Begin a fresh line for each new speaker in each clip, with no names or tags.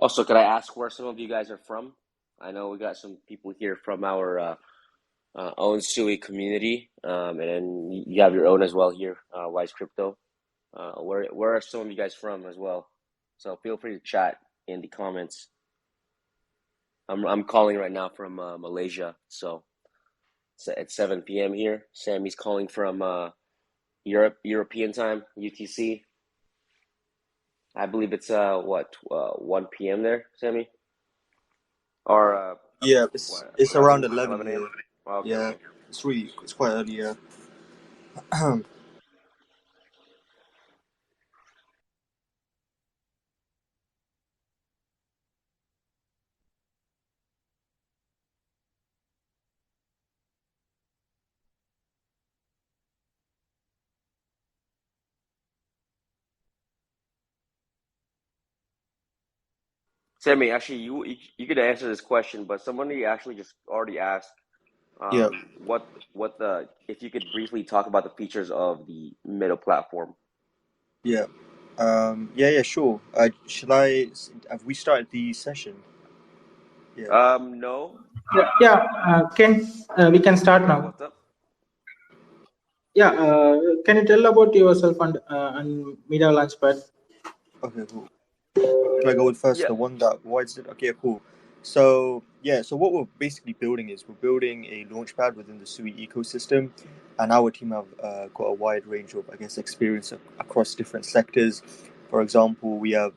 Also, could I ask where some of you guys are from? I know we got some people here from our own Sui community, and then you have your own as well here, Wise Crypto. Where are some of you guys from as well? So feel free to chat in the comments. I'm calling right now from Malaysia, so it's 7 p.m. here. Sammy's calling from European time, UTC. I believe it's 1 p.m. there, Sammy? Or
Yeah, it's around 11
11 a.m.
here.
Oh, okay,
Yeah,
okay.
it's quite early. Yeah.
Sammy, actually, you could answer this question, but somebody actually just already asked,
Yeah.
what the if you could briefly talk about the features of the Meadow platform.
Yeah. Yeah. Sure. Have we started the session? Yeah.
No.
Yeah, Ken, we can start now.
What's up?
Yeah, can you tell about yourself and Meadow Launchpad?
Okay. Cool. Should I go with first?
Yeah.
The one that White's did. Okay. Cool. So yeah. So what we're basically building is we're building a launchpad within the Sui ecosystem, and our team have got a wide range of, I guess, experience across different sectors. For example, we have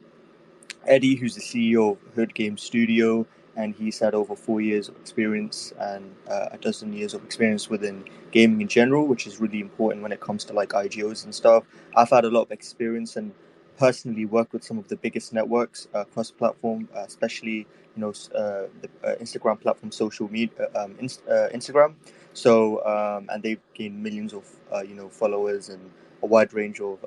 Eddie, who's the CEO of Hood Game Studio, and he's had over 4 years of experience and a dozen years of experience within gaming in general, which is really important when it comes to like IGOs and stuff. I've had a lot of experience and personally worked with some of the biggest networks cross-platform, especially the Instagram platform, social media, Instagram. So and they've gained millions of followers and a wide range of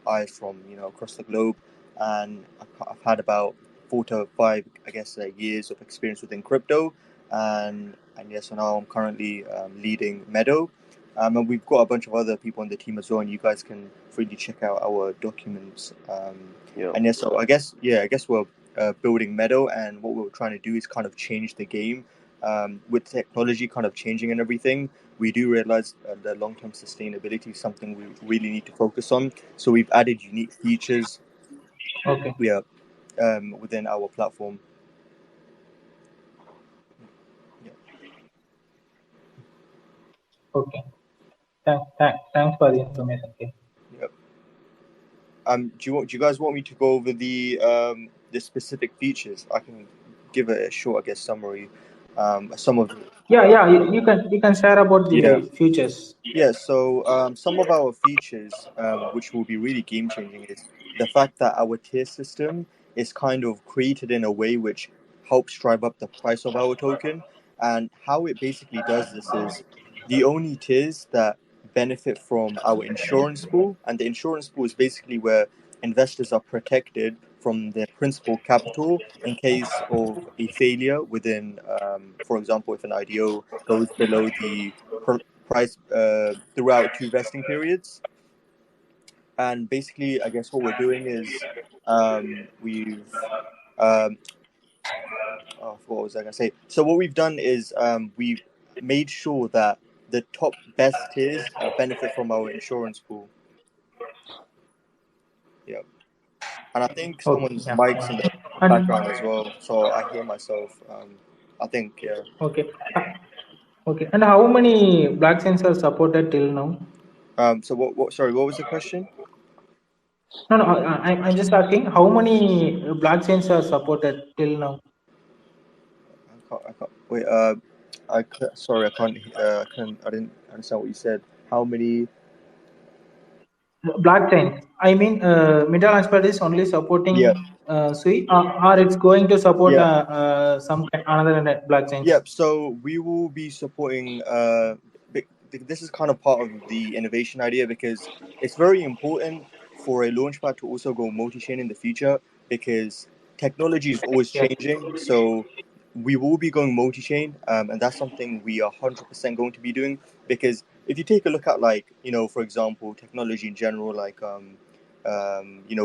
eyes from across the globe, and I've had about 4 to 5, I guess, years of experience within crypto, and yes, so now I'm currently leading Meadow, and we've got a bunch of other people on the team as well, and you guys can freely check out our documents.
Yeah.
And yes, so I guess we're building Meadow, and what we're trying to do is kind of change the game. With technology kind of changing and everything, we do realize that long-term sustainability is something we really need to focus on. So we've added unique features
Okay.
within our platform. Yeah.
Okay. Thanks for the information. Okay.
Yep. Do you guys want me to go over the specific features? I can give a short, I guess, summary. Some of
Yeah. You can share about the futures.
Yeah, so some of our features, which will be really game changing, is the fact that our tier system is kind of created in a way which helps drive up the price of our token. And how it basically does this is the only tiers that benefit from our insurance pool, and the insurance pool is basically where investors are protected from their principal capital in case of a failure within, for example, if an IDO goes below the price throughout 2 vesting periods. And basically, I guess what we're doing is we've what was I going to say? So what we've done is we've made sure that the top best tiers benefit from our insurance pool. Yeah. And I think someone's mic's in the background as well, so I hear myself. I think, yeah.
Okay. Okay. And how many blockchains are supported till now?
So what? Sorry, what was the question?
No. I'm just asking how many blockchains are supported till now.
I can't. Wait. Sorry. I didn't understand what you said. How many?
Blockchain. I mean, Meadow Launchpad is only supporting Sui, or it's going to support some another blockchains.
Yep. So we will be supporting. This is kind of part of the innovation idea, because it's very important for a launchpad to also go multi-chain in the future, because technology is always changing. So we will be going multi-chain, and that's something we are 100% going to be doing, because if you take a look at, like, for example, technology in general, like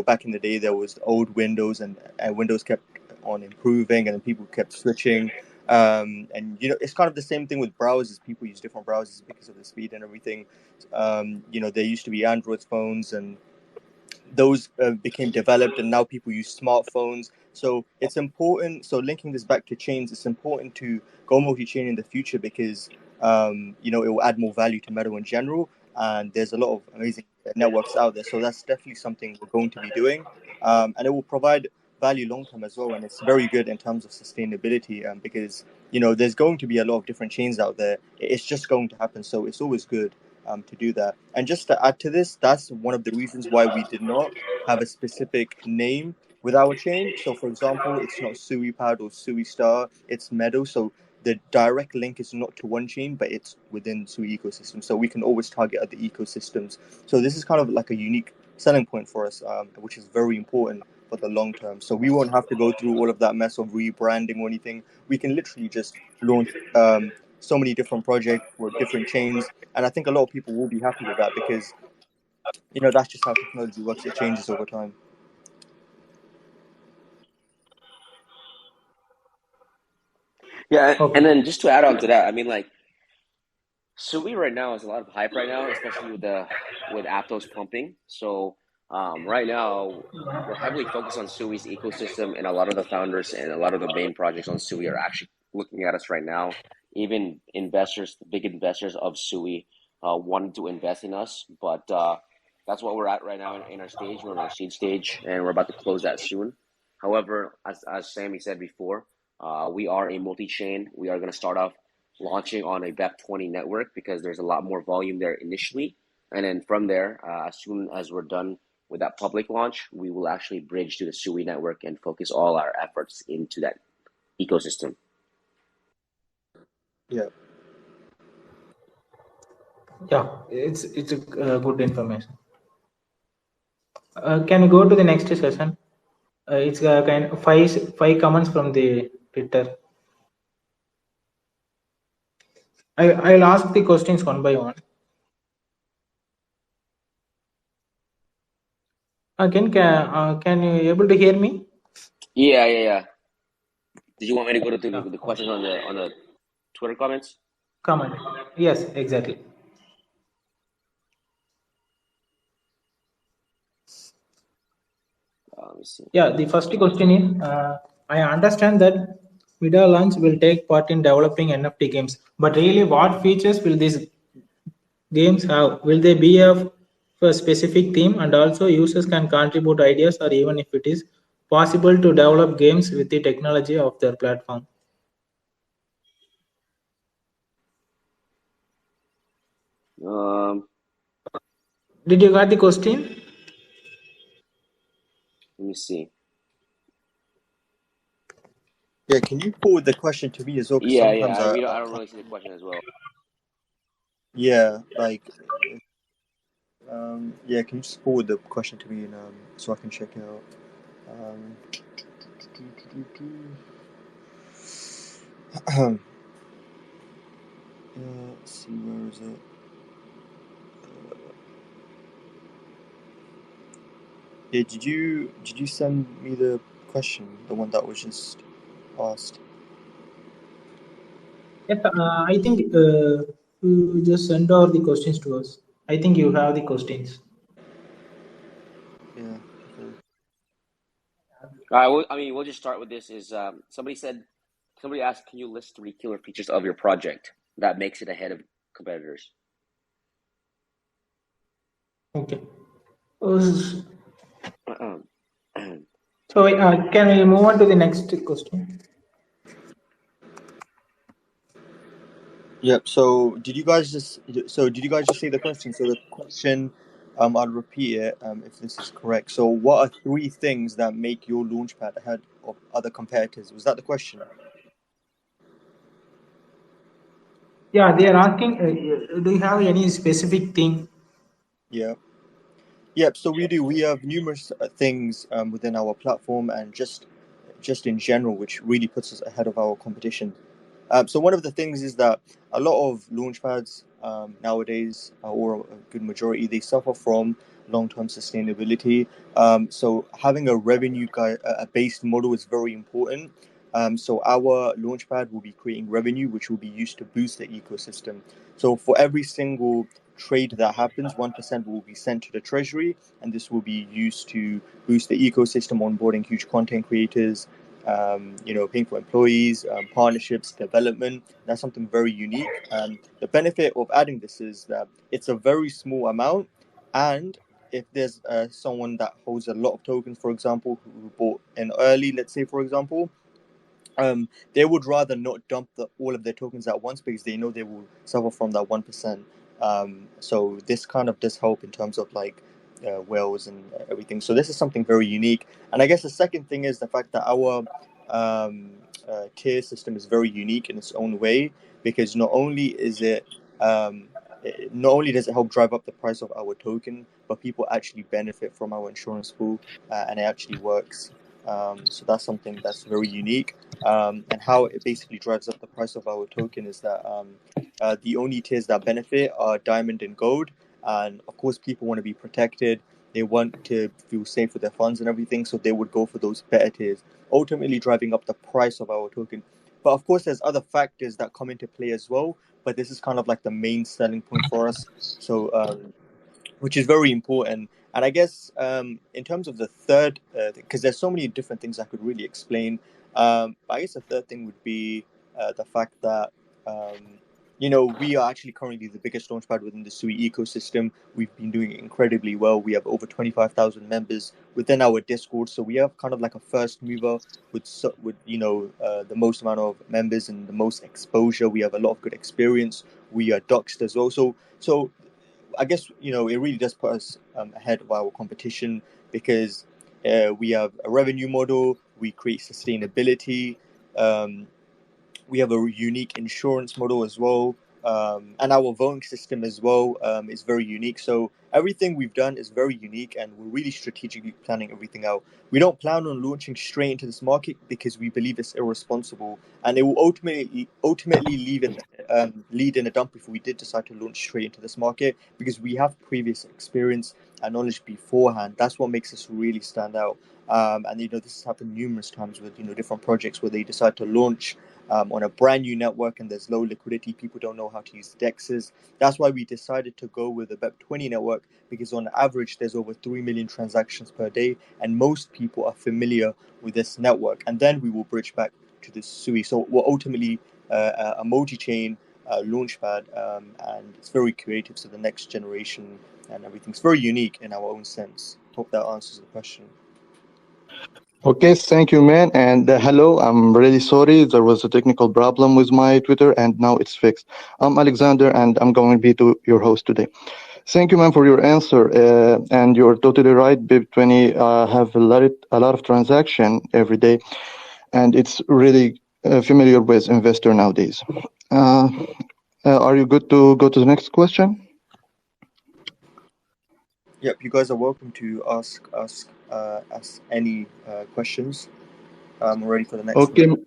back in the day there was old Windows, and Windows kept on improving, and then people kept switching. And it's kind of the same thing with browsers. People use different browsers because of the speed and everything. There used to be Android phones, and those became developed, and now people use smartphones. So it's important. So linking this back to chains, it's important to go multi-chain in the future because it will add more value to Meadow in general. And there's a lot of amazing networks out there. So that's definitely something we're going to be doing, and it will provide value long term as well. And it's very good in terms of sustainability, because there's going to be a lot of different chains out there. It's just going to happen. So it's always good to do that. And just to add to this, that's one of the reasons why we did not have a specific name with our chain. So, for example, it's not SuiPad or Sui Star, it's Meadow. So the direct link is not to one chain, but it's within Sui ecosystem. So we can always target other ecosystems. So this is kind of like a unique selling point for us, which is very important for the long term. So we won't have to go through all of that mess of rebranding or anything. We can literally just launch so many different projects for different chains, and I think a lot of people will be happy with that because that's just how technology works. It changes over time.
Yeah,
Okay.
and then just to add on to that, I mean, like, Sui right now is a lot of hype right now, especially with Aptos pumping. So right now we're heavily focused on Sui's ecosystem, and a lot of the founders and a lot of the main projects on Sui are actually looking at us right now. Even investors, the big investors of Sui, wanted to invest in us, but that's what we're at right now in our stage. We're in our seed stage, and we're about to close that soon. However, as Sammy said before, we are a multi-chain. We are going to start off launching on a BEP20 network because there's a lot more volume there initially. And then from there, as soon as we're done with that public launch, we will actually bridge to the Sui network and focus all our efforts into that ecosystem.
Yeah.
Yeah, it's a good information. Can you go to the next session? It's kind of five comments from the Twitter. I'll ask the questions one by one. Can you able to hear me?
Yeah. Did you want me to go to
Yeah.
the questions on the Twitter comments?
Comment. Yes, exactly.
Let me see.
Yeah, the first question is, I understand that Meadow Launch will take part in developing NFT games, but really what features will these games have? Will they be of a specific theme, and also users can contribute ideas, or even if it is possible to develop games with the technology of their platform? Did you get the question?
Let me see.
Yeah, can you forward the question to me as well? Because
Yeah.
sometimes
I don't really see the question as well.
yeah, like, yeah, can you just forward the question to me and so I can check it out? Let's see, where is it? Yeah, did you send me the question, the one that was just asked?
Yes, I think you just send out the questions to us. I think you have the questions.
Yeah.
Okay. We'll just start with this. Somebody asked, can you list 3 killer features of your project that makes it ahead of competitors?
Okay. So can we move on to the next question?
Yep. So did you guys just say the question? So the question, I'll repeat it if this is correct. So what are 3 things that make your launchpad ahead of other competitors? Was that the question?
Yeah, they are asking, do you have any specific thing?
Yeah. Yep. So we do. We have numerous things within our platform and just in general, which really puts us ahead of our competition. So one of the things is that a lot of launchpads nowadays, or a good majority, they suffer from long-term sustainability. So having a revenue-based model is very important. So our Launchpad will be creating revenue, which will be used to boost the ecosystem. So for every single trade that happens, 1% will be sent to the treasury, and this will be used to boost the ecosystem, onboarding huge content creators, paying for employees, partnerships, development. That's something very unique. The benefit of adding this is that it's a very small amount, and if there's someone that holds a lot of tokens, for example, who bought in early, let's say, for example, they would rather not dump all of their tokens at once because they know they will suffer from that 1%. So this kind of does help in terms of like whales and everything. So this is something very unique. And I guess the second thing is the fact that our tier system is very unique in its own way, because not only does it help drive up the price of our token, but people actually benefit from our insurance pool, and it actually works. So that's something that's very unique. And how it basically drives up the price of our token is that the only tiers that benefit are diamond and gold. And of course, people want to be protected. They want to feel safe with their funds and everything. So they would go for those better tiers, ultimately driving up the price of our token. But of course, there's other factors that come into play as well. But this is kind of like the main selling point for us. So which is very important. And I guess in terms of the third, because there's so many different things I could really explain. I guess the third thing would be the fact that we are actually currently the biggest launchpad within the Sui ecosystem. We've been doing incredibly well. We have over 25,000 members within our Discord, so we have kind of like a first mover with the most amount of members and the most exposure. We have a lot of good experience. We are doxed as well. So I guess it really does put us ahead of our competition because we have a revenue model, we create sustainability, we have a unique insurance model as well, and our voting system as well is very unique. So everything we've done is very unique, and we're really strategically planning everything out. We don't plan on launching straight into this market because we believe it's irresponsible, and it will ultimately lead in a dump if we did decide to launch straight into this market, because we have previous experience and knowledge beforehand. That's what makes us really stand out. And this has happened numerous times with different projects where they decide to launch on a brand new network and there's low liquidity. People don't know how to use DEXs. That's why we decided to go with the BEP20 network, because on average there's over 3 million transactions per day, and most people are familiar with this network. And then we will bridge back to the Sui. So we're ultimately a multi-chain launchpad, and it's very creative. So the next generation and everything's very unique in our own sense. Hope that answers the question.
Okay, thank you, man. And hello, I'm really sorry. There was a technical problem with my Twitter and now it's fixed. I'm Alexander and I'm going to be your host today. Thank you, man, for your answer. And you're totally right. BIP20 have a lot of transaction every day, and it's really familiar with investor nowadays. Are you good to go to the next question?
Yep, you guys are welcome to ask us any questions. I'm ready for the next one.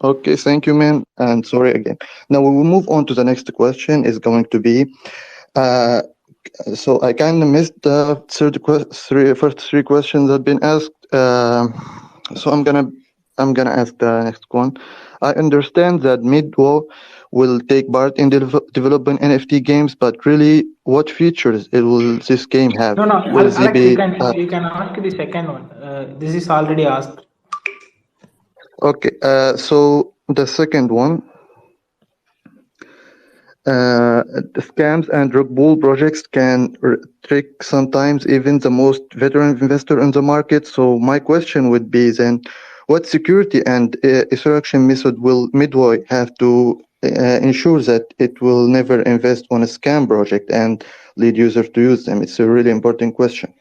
Okay, thank you, man. And sorry again. Now we will move on to the next question. Is going to be, so I kind of missed the first three questions that have been asked. So I'm gonna ask the next one. I understand that Meadow will take part in developing NFT games, but really, what features will this game have?
No,
will
Alex,
be,
you can ask the second one. This is already asked.
Okay, so the second one, the scams and rug pull projects can trick sometimes even the most veteran investor in the market. So my question would be then, what security and extraction method will Midway have to ensure that it will never invest on a scam project and lead users to use them? It's a really important question.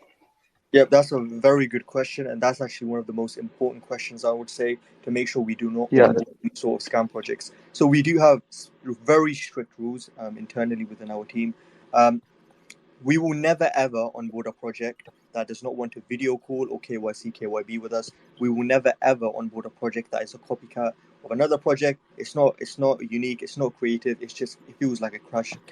Yep, that's a very good question, and that's actually one of the most important questions, I would say, to make sure we do not onboard these sort of scam projects. So we do have very strict rules internally within our team. We will never ever onboard a project that does not want to video call or KYC, KYB with us. We will never ever onboard a project that is a copycat of another project. It's not unique. It's not creative. It feels like a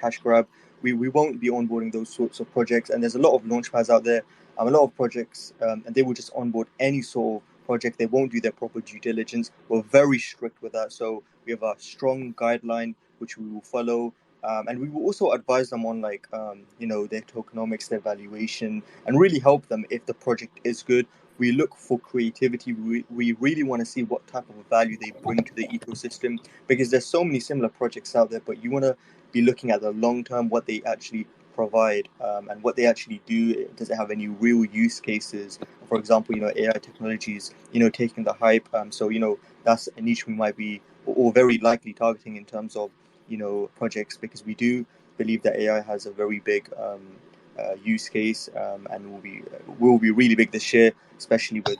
cash grab. we won't be onboarding those sorts of projects. And there's a lot of launchpads out there, a lot of projects, and they will just onboard any sort of project. They won't do their proper due diligence. We're very strict with that. So we have a strong guideline which we will follow. And we will also advise them on their tokenomics, their valuation, and really help them if the project is good. We look for creativity. We really want to see what type of value they bring to the ecosystem, because there's so many similar projects out there, but you want to be looking at the long term, what they actually provide, and what they actually do. Does it have any real use cases? For example, AI technologies, taking the hype. So that's a niche we might be, or very likely targeting in terms of projects, because we do believe that AI has a very big use case, and will be really big this year, especially with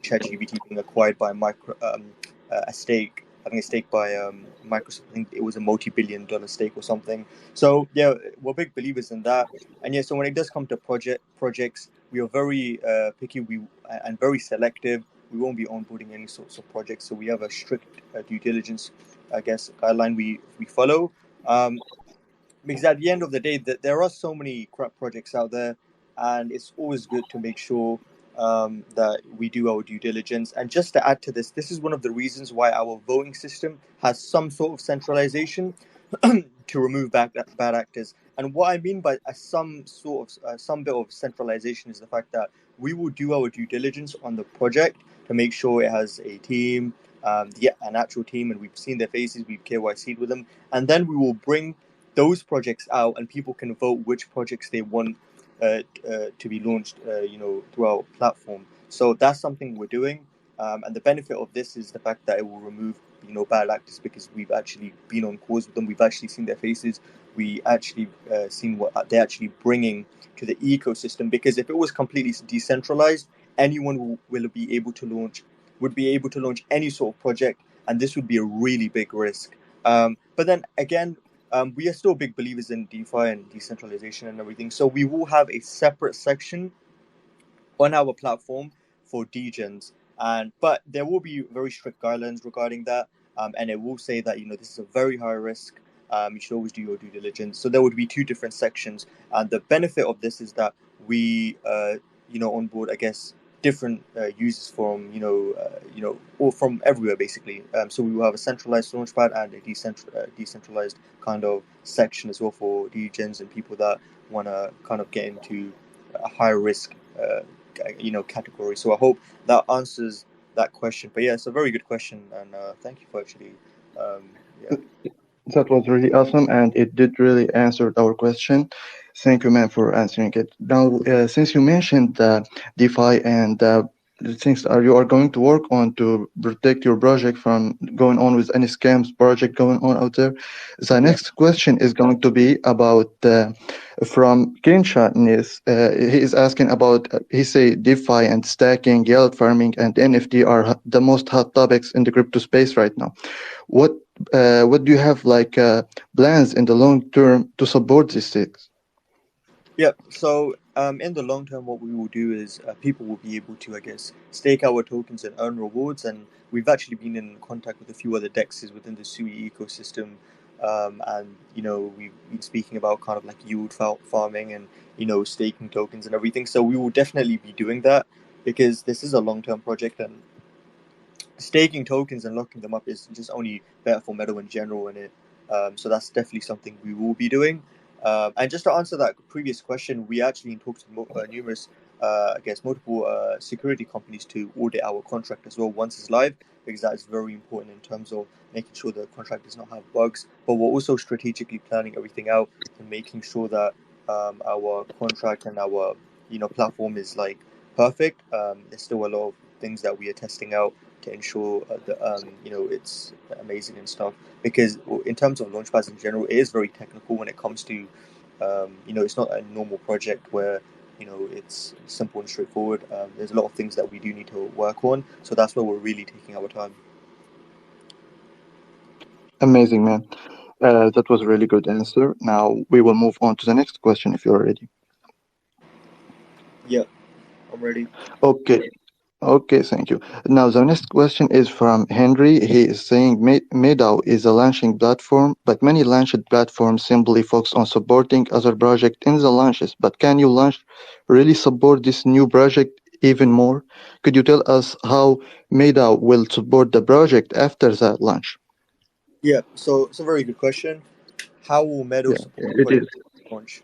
ChatGPT being acquired by having a stake by Microsoft. I think it was a multi-billion-dollar stake or something. So yeah, we're big believers in that. And yeah, so when it does come to projects, we are very picky, and very selective. We won't be onboarding any sorts of projects. So we have a strict due diligence, I guess, guideline we follow. Because at the end of the day, there are so many crap projects out there, and it's always good to make sure that we do our due diligence. And just to add to this is one of the reasons why our voting system has some sort of centralization to remove bad actors. And what I mean by some bit of centralization is the fact that we will do our due diligence on the project to make sure it has a team, an actual team, and we've seen their faces, we've KYC'd with them, and then we will bring those projects out, and people can vote which projects they want to be launched, through our platform. So that's something we're doing, and the benefit of this is the fact that it will remove bad actors, because we've actually been on calls with them, we've actually seen their faces, we actually seen what they're actually bringing to the ecosystem. Because if it was completely decentralized, anyone would be able to launch any sort of project, and this would be a really big risk. But then again, we are still big believers in DeFi and decentralization and everything. So we will have a separate section on our platform for degens, but there will be very strict guidelines regarding that, and it will say that this is a very high risk. You should always do your due diligence. So there would be two different sections, and the benefit of this is that we onboard, I guess, different users from or from everywhere basically. So we will have a centralized launchpad and a decentralized kind of section as well for degens and people that want to kind of get into a high risk category. So I hope that answers that question. But yeah, it's a very good question, and thank you for actually yeah.
That was really awesome, and it did really answer our question. Thank you, man, for answering it. Now, since you mentioned DeFi and the things you are going to work on to protect your project from going on with any scams project going on out there, the
Yeah.
next question is going to be about from Kinsha. He is asking about he say DeFi and stacking, yield farming, and NFT are the most hot topics in the crypto space right now. What do you have plans in the long term to support these things?
Yeah, so in the long term, what we will do is people will be able to, I guess, stake our tokens and earn rewards. And we've actually been in contact with a few other dexes within the Sui ecosystem. And, we've been speaking about kind of like yield farming and, staking tokens and everything. So we will definitely be doing that, because this is a long-term project, and staking tokens and locking them up is just only better for Meadow in general, and so that's definitely something we will be doing. And just to answer that previous question, we actually in talks with numerous, I guess, multiple security companies to audit our contract as well once it's live, because that is very important in terms of making sure the contract does not have bugs. But we're also strategically planning everything out and making sure that our contract and our platform is perfect. There's still a lot of things that we are testing out to ensure that it's amazing and stuff. Because in terms of launchpads in general, it is very technical when it comes to it's not a normal project where it's simple and straightforward. There's a lot of things that we do need to work on, so that's where we're really taking our time.
Amazing, man. That was a really good answer. Now we will move on to the next question if you're ready.
Yeah, I'm ready.
Okay. Okay, thank you. Now, the next question is from Henry. He is saying Meadow is a launching platform, but many launched platforms simply focus on supporting other projects in the launches. But can you launch really support this new project even more? Could you tell us how Meadow will support the project after that launch?
Yeah, so it's a very good question. How will Meadow
Yeah,
support
it is.
project launch?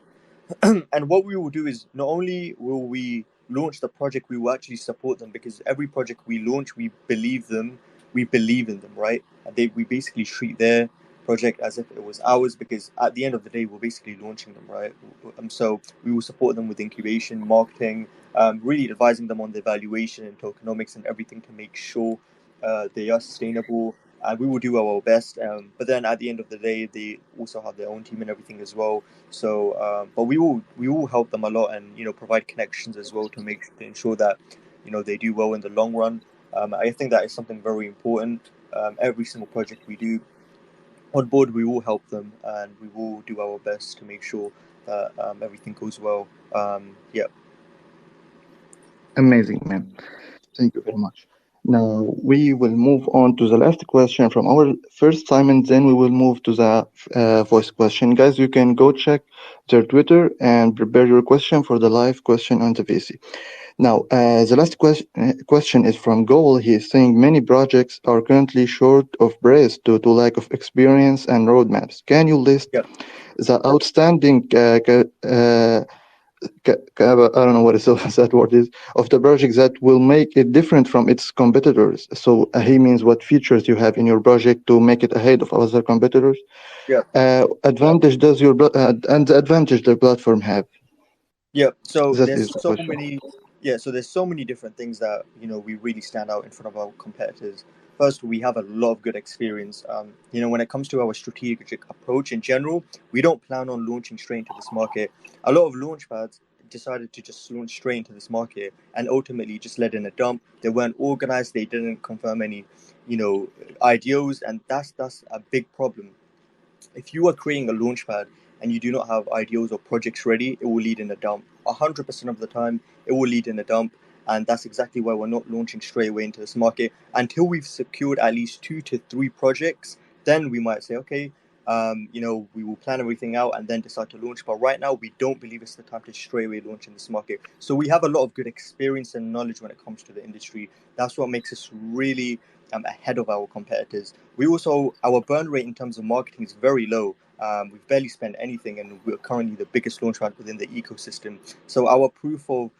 And what we will do is not only will we launch the project, we will actually support them, because every project we launch, we believe in them, right? And we basically treat their project as if it was ours, because at the end of the day, we're basically launching them, right? So we will support them with incubation, marketing, really advising them on the valuation and tokenomics and everything to make sure they are sustainable. And we will do our best. But then at the end of the day, they also have their own team and everything as well. So, but we will help them a lot, and provide connections as well to ensure that they do well in the long run. I think that is something very important. Every single project we do on board, we will help them, and we will do our best to make sure that everything goes well. Yeah.
Amazing, man. Thank you very much. Now we will move on to the last question from our first time, and then we will move to the voice question. Guys, you can go check their Twitter and prepare your question for the live question on the VC. Now, the last question is from Goal. He is saying many projects are currently short of brace due to lack of experience and roadmaps. Can you list
Yeah.
the outstanding I don't know what is that word is, of the project that will make it different from its competitors? So he means what features you have in your project to make it ahead of other competitors.
Yeah.
Advantage does your and the advantage the platform have?
Yeah. So
That
there's
is the
so
question.
many. Yeah. So there's so many different things that we really stand out in front of our competitors. First, we have a lot of good experience. When it comes to our strategic approach in general, we don't plan on launching straight into this market. A lot of launchpads decided to just launch straight into this market and ultimately just let in a dump. They weren't organized. They didn't confirm any, ideals, and that's a big problem. If you are creating a launchpad and you do not have ideals or projects ready, it will lead in a dump. 100% of the time, it will lead in a dump. And that's exactly why we're not launching straight away into this market until we've secured at least 2 to 3 projects. Then we might say, okay, we will plan everything out and then decide to launch. But right now, we don't believe it's the time to straight away launch in this market. So we have a lot of good experience and knowledge when it comes to the industry. That's what makes us really ahead of our competitors. We also, our burn rate in terms of marketing is very low. We've barely spent anything, and we're currently the biggest launchpad within the ecosystem. So our proof of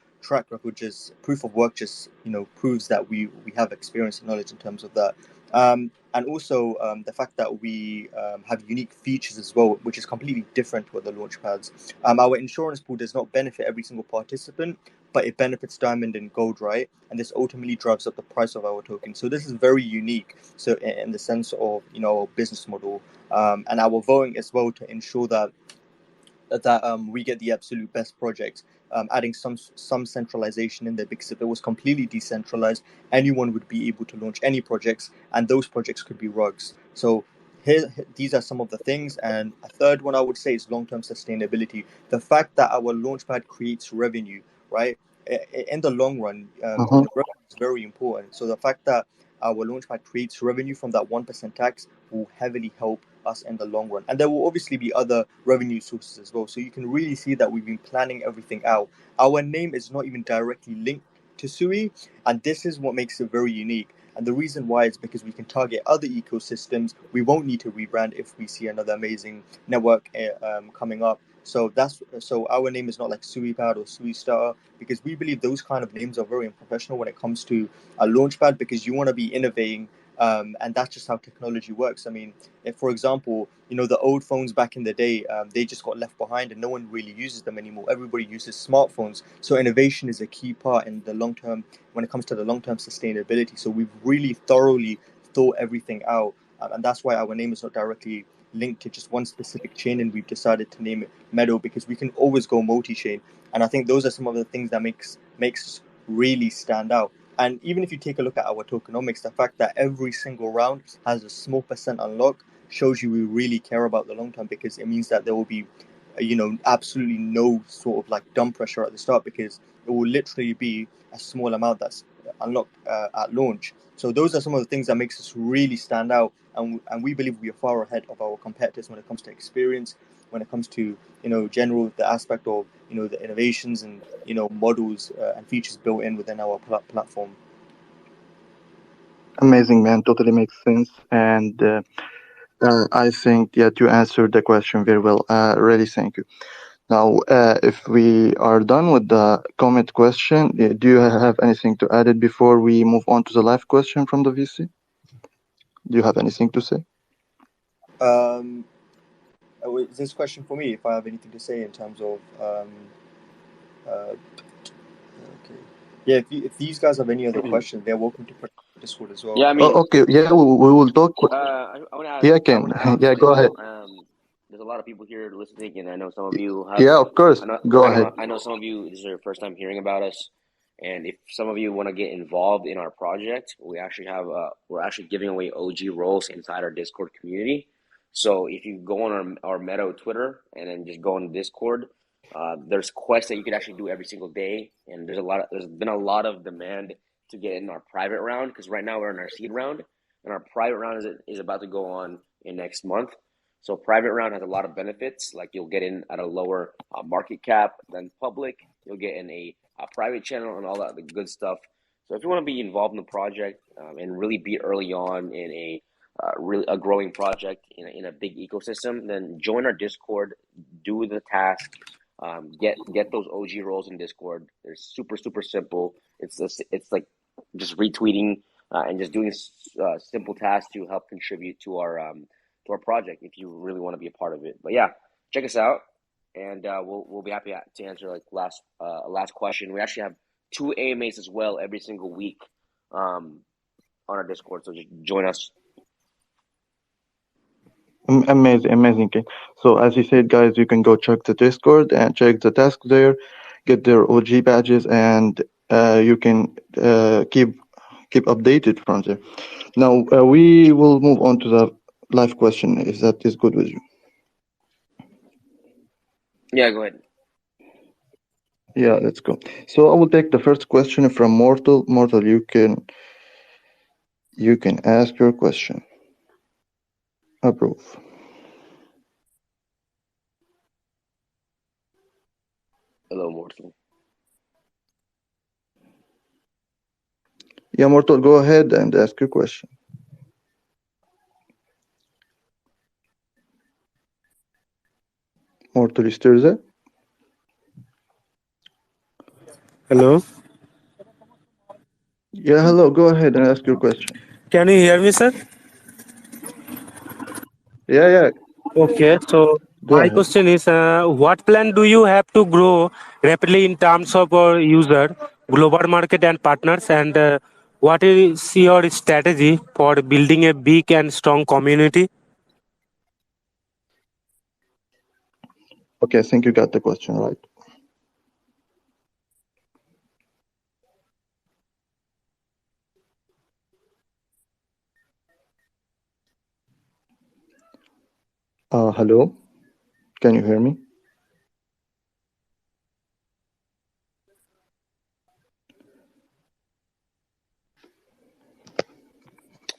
work just proves that we have experience and knowledge in terms of that. And also the fact that we have unique features as well, which is completely different to other launchpads. Our insurance pool does not benefit every single participant, but it benefits diamond and gold, right? And this ultimately drives up the price of our token. So this is very unique. So in the sense of our business model, and our voting as well, to ensure that we get the absolute best projects, adding some centralization in there, because if it was completely decentralized, anyone would be able to launch any projects, and those projects could be rugs. So these are some of the things. And a third one I would say is long-term sustainability. The fact that our launchpad creates revenue, right? In the long run,
Uh-huh.
revenue is very important. So the fact that our launchpad creates revenue from that 1% tax will heavily help us in the long run. And there will obviously be other revenue sources as well. So you can really see that we've been planning everything out. Our name is not even directly linked to Sui, and this is what makes it very unique. And the reason why is because we can target other ecosystems. We won't need to rebrand if we see another amazing network coming up. So our name is not like SuiPad or SuiStar, because we believe those kind of names are very unprofessional when it comes to a launchpad, because you want to be innovating, and that's just how technology works. I mean, if, for example, the old phones back in the day, they just got left behind and no one really uses them anymore. Everybody uses smartphones. So innovation is a key part in the long term when it comes to the long term sustainability. So we've really thoroughly thought everything out, and that's why our name is not directly linked to just one specific chain, and we've decided to name it Meadow, because we can always go multi-chain. And I think those are some of the things that makes us really stand out. And even if you take a look at our tokenomics, the fact that every single round has a small percent unlock shows you we really care about the long term, because it means that there will be, absolutely no sort of like dump pressure at the start, because it will literally be a small amount that's unlocked at launch. So those are some of the things that makes us really stand out, and we believe we are far ahead of our competitors when it comes to experience, when it comes to general the aspect of the innovations and models and features built in within our platform.
Amazing, man. Totally makes sense. And I think that you answered the question very well. Really, thank you. Now, if we are done with the comment question, do you have anything to add it before we move on to the live question from the VC? Do you have anything to say?
Is this question for me? If I have anything to say in terms of okay. Yeah, if these guys have any other questions, they're welcome to put in Discord as well.
Yeah, I mean,
okay. Yeah, we will talk.
I want to ask.
Yeah, Ken. Yeah, go ahead.
There's a lot of people here listening, and I know some of you have.
Yeah, of course. Go ahead.
I know some of you, this is your first time hearing about us, and if some of you want to get involved in our project, we actually have we're actually giving away OG roles inside our Discord community. So if you go on our Meadow Twitter and then just go on Discord, there's quests that you can actually do every single day, and there's been a lot of demand to get in our private round, because right now we're in our seed round, and our private round is about to go on in next month. So private round has a lot of benefits, like you'll get in at a lower market cap than public, you'll get in a private channel and all that the good stuff. So if you want to be involved in the project and really be early on in a growing project in a big ecosystem, then join our Discord, do the task, get those OG roles in Discord. They're super simple. It's like just retweeting and just doing simple tasks to help contribute to our project if you really want to be a part of it. But yeah, check us out, and we'll be happy to answer like last question. We actually have 2 AMAs as well every single week on our Discord, so just join us.
Amazing. So as you said, guys, you can go check the Discord and check the task there, get their OG badges, and you can keep updated from there. Now we will move on to the live question, if that is good with you.
Yeah, go ahead.
Yeah, let's go. So I will take the first question from Mortal. Mortal, you can ask your question. Approve.
Hello, Mortal.
Yeah, Mortal, go ahead and ask your question. Mortal, you still there?
Hello.
Yeah, hello. Go ahead and ask your question.
Can you hear me, sir?
Yeah.
Okay. So my question is, what plan do you have to grow rapidly in terms of user, global market, and partners? And what is your strategy for building a big and strong community?
Okay, I think you got the question right. Hello, can you hear me?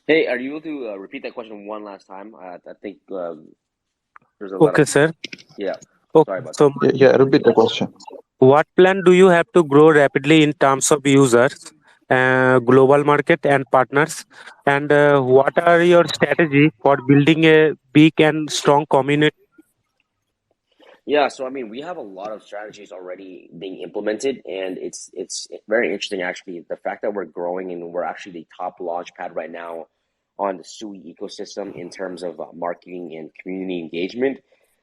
Hey, are you able to repeat that question one last time? I think there's a lot
Okay,
of...
sir.
Yeah.
Okay,
Sorry about
so
that.
Yeah, repeat the question.
what plan do you have to grow rapidly in terms of users, global market, and partners? And what are your strategy for building a big and strong community?
Yeah, so I mean, we have a lot of strategies already being implemented, and it's very interesting actually. The fact that we're growing and we're actually the top launchpad right now on the Sui ecosystem in terms of marketing and community engagement,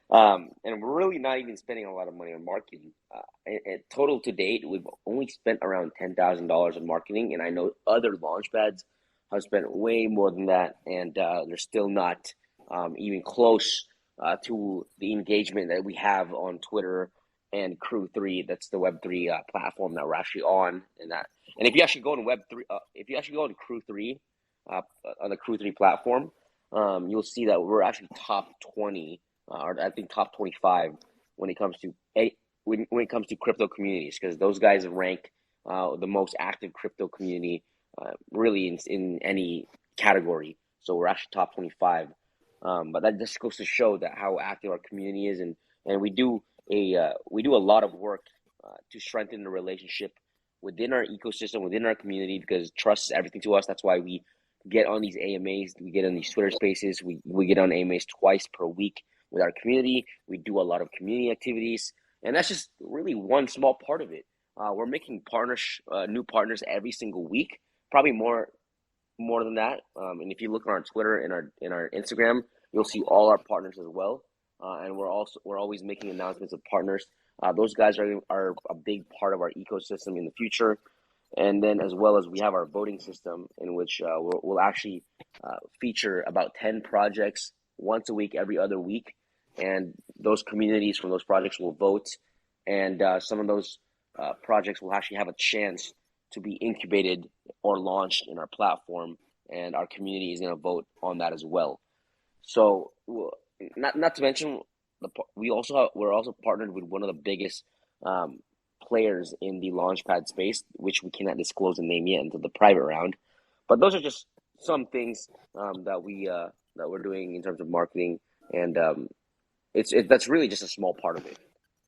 and we're really not even spending a lot of money on marketing. Total to date, we've only spent around $10,000 on marketing, and I know other launchpads have spent way more than that, and they're still not even close to the engagement that we have on Twitter and Crew3. That's the Web3 platform that we're actually on. And if you actually go on Web3, if you actually go on Crew3 on the Crew3 platform, you'll see that we're actually top 20 or I think top 25 when it comes to crypto communities, because those guys rank the most active crypto community, really in any category. So we're actually top 25. But that just goes to show that how active our community is, and we do a lot of work to strengthen the relationship within our ecosystem, within our community, because trust is everything to us. That's why we get on these AMAs, we get on these Twitter spaces, we get on AMAs twice per week with our community. We do a lot of community activities, and that's just really one small part of it. We're making new partners every single week, probably more than that. And if you look on our Twitter and our Instagram, you'll see all our partners as well. And we're always making announcements of partners. Those guys are a big part of our ecosystem in the future. And then as well as we have our voting system in which we'll actually feature about 10 projects once a week, every other week. And those communities from those projects will vote. And some of those projects will actually have a chance to be incubated or launched in our platform. And our community is going to vote on that as well. So not to mention, we're also partnered with one of the biggest players in the Launchpad space, which we cannot disclose the name yet until the private round. But those are just some things that we're doing in terms of marketing, and that's really just a small part of it.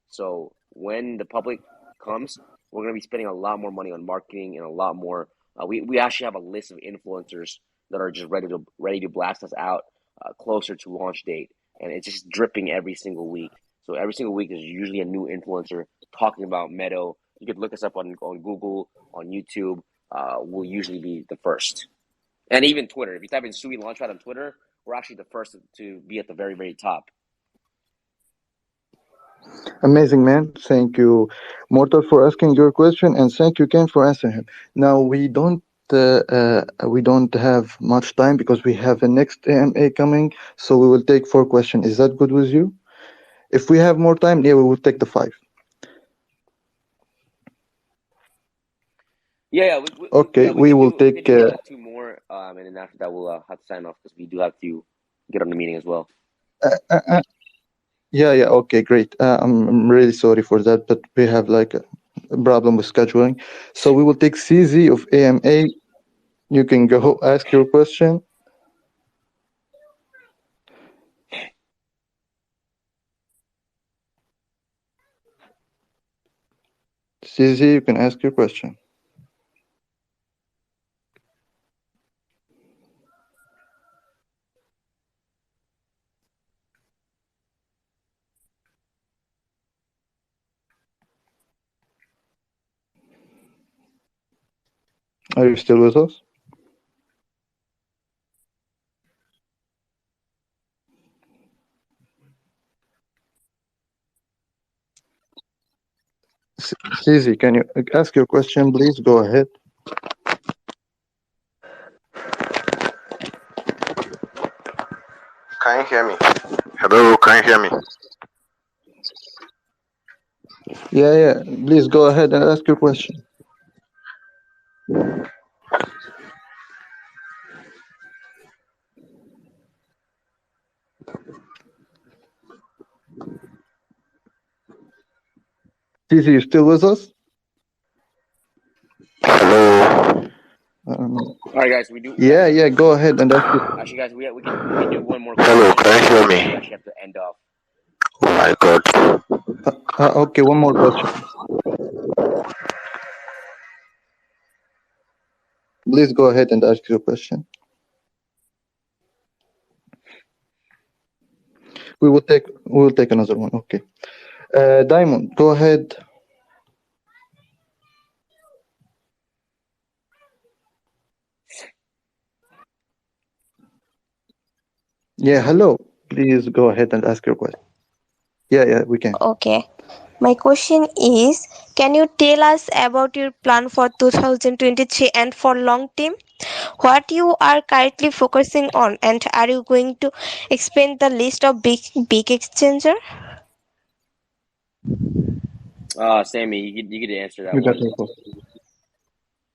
So when the public comes, we're going to be spending a lot more money on marketing and a lot more. We actually have a list of influencers that are just ready to blast us out closer to launch date, and it's just dripping every single week. So every single week there's usually a new influencer talking about Meadow. You could look us up on Google, on YouTube. We'll usually be the first, and even Twitter. If you type in Sui Launchpad on Twitter, we're actually the first to be at the very, very top.
Amazing, man. Thank you, Mortal, for asking your question, and thank you, Ken, for answering him. Now we don't have much time because we have a next AMA coming, so we will take 4 questions. Is that good with you? If we have more time, yeah, we will take the 5.
Yeah.
We will take
2 more, and then after that we'll have to sign off because we do have to get on the meeting as well.
Yeah. Okay, great. I'm really sorry for that, but we have like a problem with scheduling. So we will take CZ of AMA. You can go ask your question. CZ, you can ask your question. Are you still with us? CZ, can you ask your question, please? Go ahead.
Can you hear me? Hello, can you hear me?
Yeah. Please go ahead and ask your question. CZ, you still with us?
Hello.
All right, guys. We do.
Yeah. Go ahead and ask.
Actually, guys, we can do one more.
Hello, can you hear me?
We actually have to end off.
Oh my God.
Okay, one more question. Please go ahead and ask your question. We will take another one. Okay. Diamond, go ahead. Yeah, hello. Please go ahead and ask your question. Yeah, we can.
Okay. My question is, can you tell us about your plan for 2023 and for long term? What you are currently focusing on, and are you going to expand the list of big exchanger?
Sammy, you get to answer that
You got
one.
your question.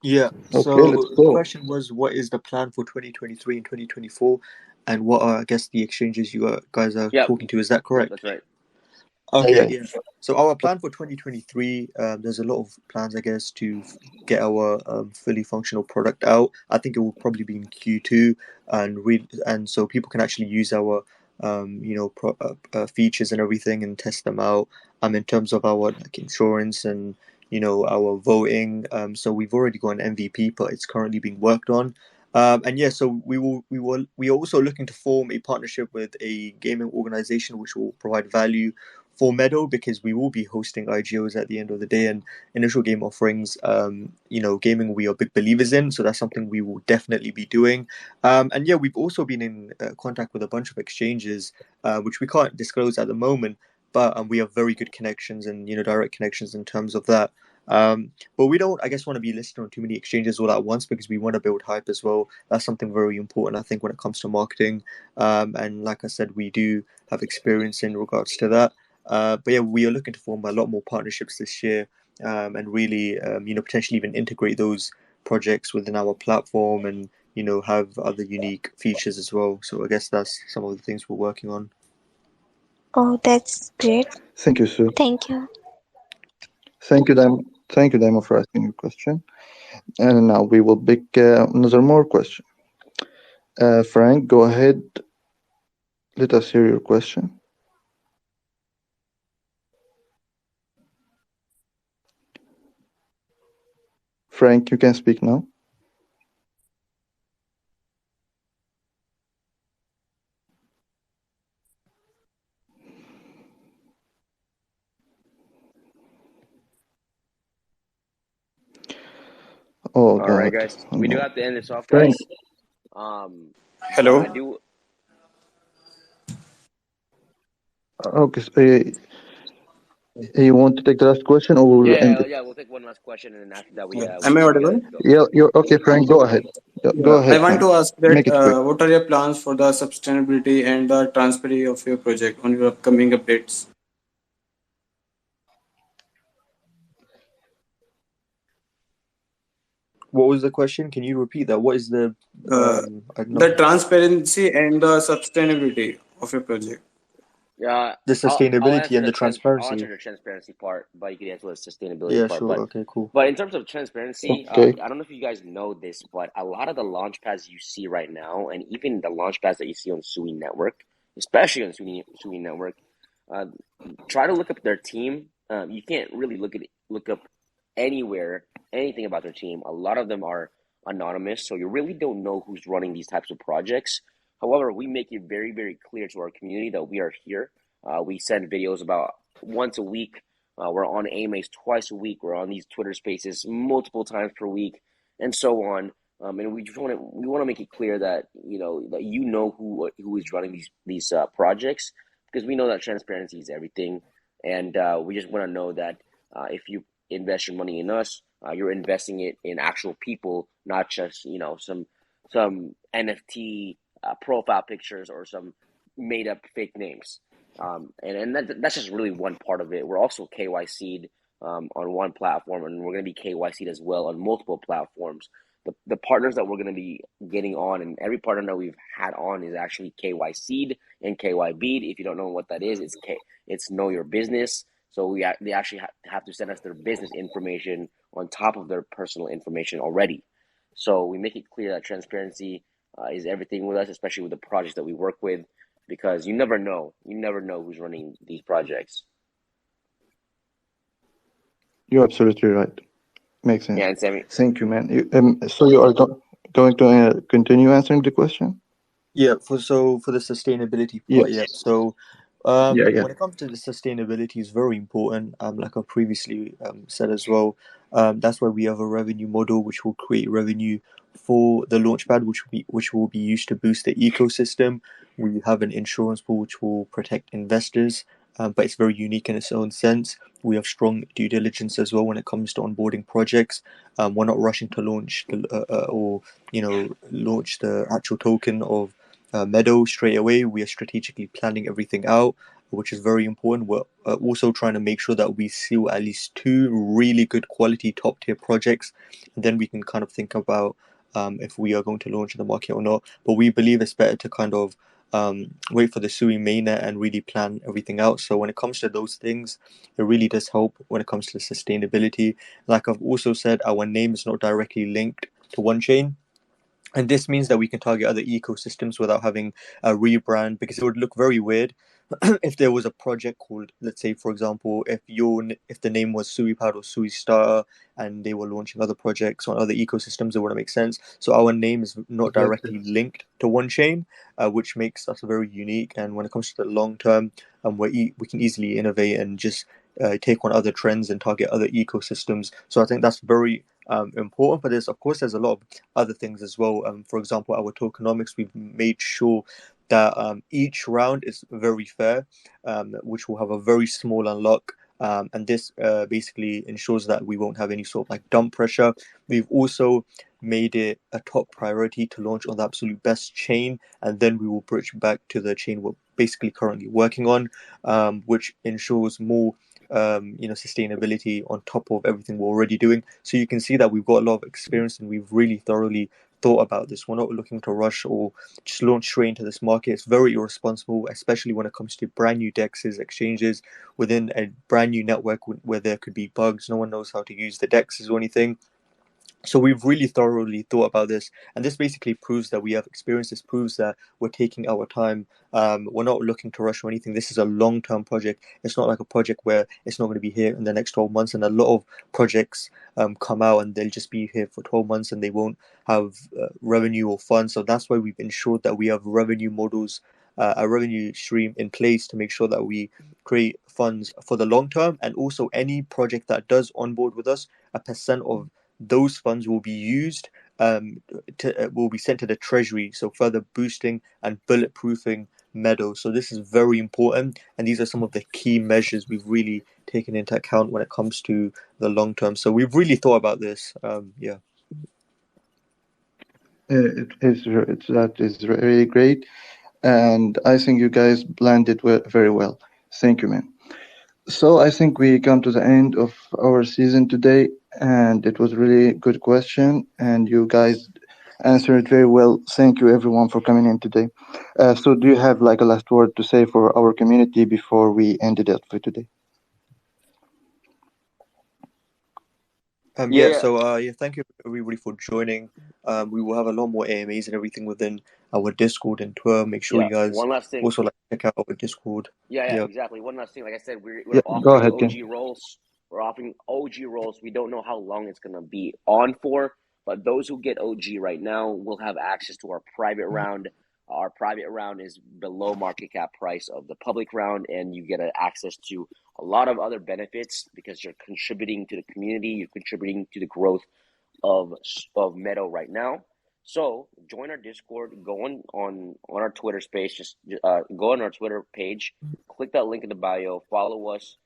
Yeah.
Okay,
So
let's
the
go.
question was, what is the plan for 2023 and 2024, and what are, I guess, the exchanges you guys are
Yeah.
talking to? Is that correct?
That's right.
Okay, yeah. So our plan for 2023, there's a lot of plans, I guess, to get our fully functional product out. I think it will probably be in Q2, and so people can actually use our features and everything and test them out. In terms of our like insurance and our voting. So we've already got an MVP, but it's currently being worked on. And yeah, so we are also looking to form a partnership with a gaming organization which will provide value for Meadow, because we will be hosting IGOs at the end of the day and initial game offerings. Gaming we are big believers in, so that's something we will definitely be doing. And yeah, we've also been in contact with a bunch of exchanges, which we can't disclose at the moment, but we have very good connections and direct connections in terms of that. But we don't, I guess, want to be listed on too many exchanges all at once, because we want to build hype as well. That's something very important, I think, when it comes to marketing. And like I said, we do have experience in regards to that. But yeah, we are looking to form a lot more partnerships this year, and really, potentially even integrate those projects within our platform and, have other unique features as well. So I guess that's some of the things we're working on.
Oh, that's great.
Thank you, Sue.
Thank you.
Thank you, Daimo, for asking your question. And now we will pick another more question. Frank, go ahead. Let us hear your question. Frank, you can speak now. Oh,
All right,
God.
guys. We do have to end this off,
Frank.
guys.
Hello.
I do.
Okay. You want to take the last question, or we'll end it?
Yeah. We'll take one last question, and then after that, we
Am I audible?
gotta go.
Yeah, you're okay, Frank. Go ahead. Go ahead.
I want
Frank.
to ask
Make
that
it quick.
what are your plans for the sustainability and the transparency of your project on your upcoming updates?
What was the question? Can you repeat that? What is the
The transparency and the sustainability of your project.
Yeah,
the sustainability
I'll answer
and the transparency.
I'll answer the transparency part, but you can answer the sustainability
Yeah,
part.
sure.
But
Okay, cool.
But in terms of transparency,
Okay.
I don't know if you guys know this, but a lot of the launchpads you see right now, and even the launchpads that you see on Sui Network, especially on Sui Network, try to look up their team. You can't really look up anywhere anything about their team. A lot of them are anonymous, so you really don't know who's running these types of projects. However, we make it very, very clear to our community that we are here. We send videos about once a week. We're on AMAs twice a week. We're on these Twitter Spaces multiple times per week, and so on. And we want to make it clear that who is running these projects, because we know that transparency is everything, and we just want to know that if you invest your money in us, you're investing it in actual people, not just some NFT profile pictures or some made up fake names. And that's just really one part of it. We're also KYC'd on one platform, and we're going to be KYC'd as well on multiple platforms. The partners that we're going to be getting on, and every partner that we've had on is actually KYC'd and KYB'd. If you don't know what that is, it's know your business. So they actually have to send us their business information on top of their personal information already. So we make it clear that transparency is everything with us, especially with the projects that we work with, because you never know who's running these projects.
You're absolutely right. Makes sense.
Yeah, and Sammy.
Thank you, man. So you are going to continue answering the question?
Yeah. For the sustainability part,
Yes.
yeah. So
Yeah.
when it comes to the sustainability, is very important. Like I previously said as well. That's why we have a revenue model which will create revenue for the Launchpad, which will be used to boost the ecosystem. We have an insurance pool which will protect investors, but it's very unique in its own sense. We have strong due diligence as well when it comes to onboarding projects. We're not rushing to launch launch the actual token of Meadow straight away. We are strategically planning everything out, which is very important. We're also trying to make sure that we seal at least 2 really good quality top tier projects, and then we can kind of think about if we are going to launch in the market or not. But we believe it's better to kind of wait for the Sui mainnet and really plan everything out. So when it comes to those things, it really does help when it comes to sustainability. Like I've also said, our name is not directly linked to one chain. And this means that we can target other ecosystems without having a rebrand, because it would look very weird if there was a project called, let's say, for example, if the name was SuiPad or Sui Star and they were launching other projects on other ecosystems, it wouldn't make sense. So our name is not
Exactly.
directly linked to one chain, which makes us very unique. And when it comes to the long term, we can easily innovate and just take on other trends and target other ecosystems. So I think that's very important. But there's a lot of other things as well. For example, our tokenomics, we've made sure that each round is very fair, which will have a very small unlock. And this basically ensures that we won't have any sort of like dump pressure. We've also made it a top priority to launch on the absolute best chain, and then we will bridge back to the chain we're basically currently working on, which ensures more sustainability on top of everything we're already doing. So you can see that we've got a lot of experience and we've really thoroughly thought about this. We're not looking to rush or just launch straight into this market. It's very irresponsible, especially when it comes to brand new dexes, exchanges within a brand new network where there could be bugs. No one knows how to use the dexes or anything. So we've really thoroughly thought about this, and this basically proves that we have experience. This proves that we're taking our time. We're not looking to rush or anything. This is a long-term project. It's not like a project where it's not going to be here in the next 12 months. And a lot of projects come out and they'll just be here for 12 months and they won't have revenue or funds. So that's why we've ensured that we have revenue models, a revenue stream in place to make sure that we create funds for the long term. And also any project that does onboard with us, a percent of those funds will be used will be sent to the treasury, so further boosting and bulletproofing Meadow. So this is very important, and these are some of the key measures we've really taken into account when it comes to the long term. So we've really thought about this.
That is really great, and I think you guys blended very well. Thank you, man. So I think we come to the end of our season today, and it was really good question, and you guys answered very well. Thank you everyone for coming in today. So do you have like a last word to say for our community before we end it up for today?
Thank you everybody for joining. We will have a lot more AMAs and everything within our Discord and Twitter. Make sure you guys
one last thing.
also check out our Discord.
Exactly. One last thing. Like I said, we're
Go ahead,
offering
Ken.
OG roles. We're offering OG roles. We don't know how long it's gonna be on for, but those who get OG right now will have access to our private round. Our private round is below market cap price of the public round, and you get access to a lot of other benefits because you're contributing to the community. You're contributing to the growth of Meadow right now. So join our Discord. Go on our Twitter space. Just go on our Twitter page. Click that link in the bio. Follow us.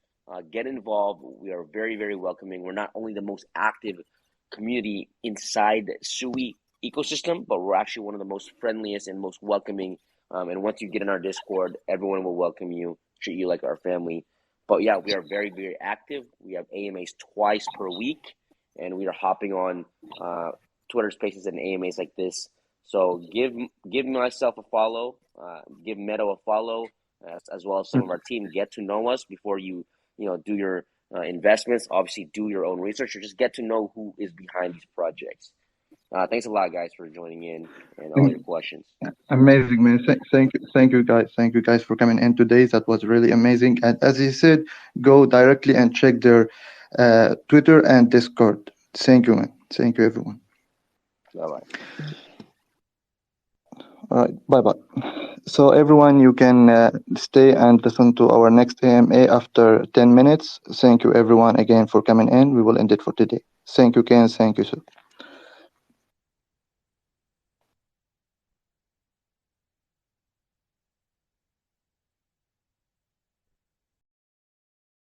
Get involved. We are very, very welcoming. We're not only the most active community inside the Sui ecosystem, but we're actually one of the most friendliest and most welcoming. And once you get in our Discord, everyone will welcome you, treat you like our family. But yeah, we are very, very active. We have AMAs twice per week, and we are hopping on Twitter Spaces and AMAs like this. So give myself a follow, give Meadow a follow, as well as some of our team. Get to know us before you do your investments. Obviously, do your own research, or just get to know who is behind these projects. Thanks a lot, guys, for joining in and all your questions.
Amazing, man. Thank you, guys. Thank you, guys, for coming in today. That was really amazing. And as he said, go directly and check their Twitter and Discord. Thank you, man. Thank you, everyone.
Bye-bye.
All right, bye-bye. So everyone, you can stay and listen to our next AMA after 10 minutes. Thank you, everyone, again for coming in. We will end it for today. Thank you, Ken. Thank you, sir.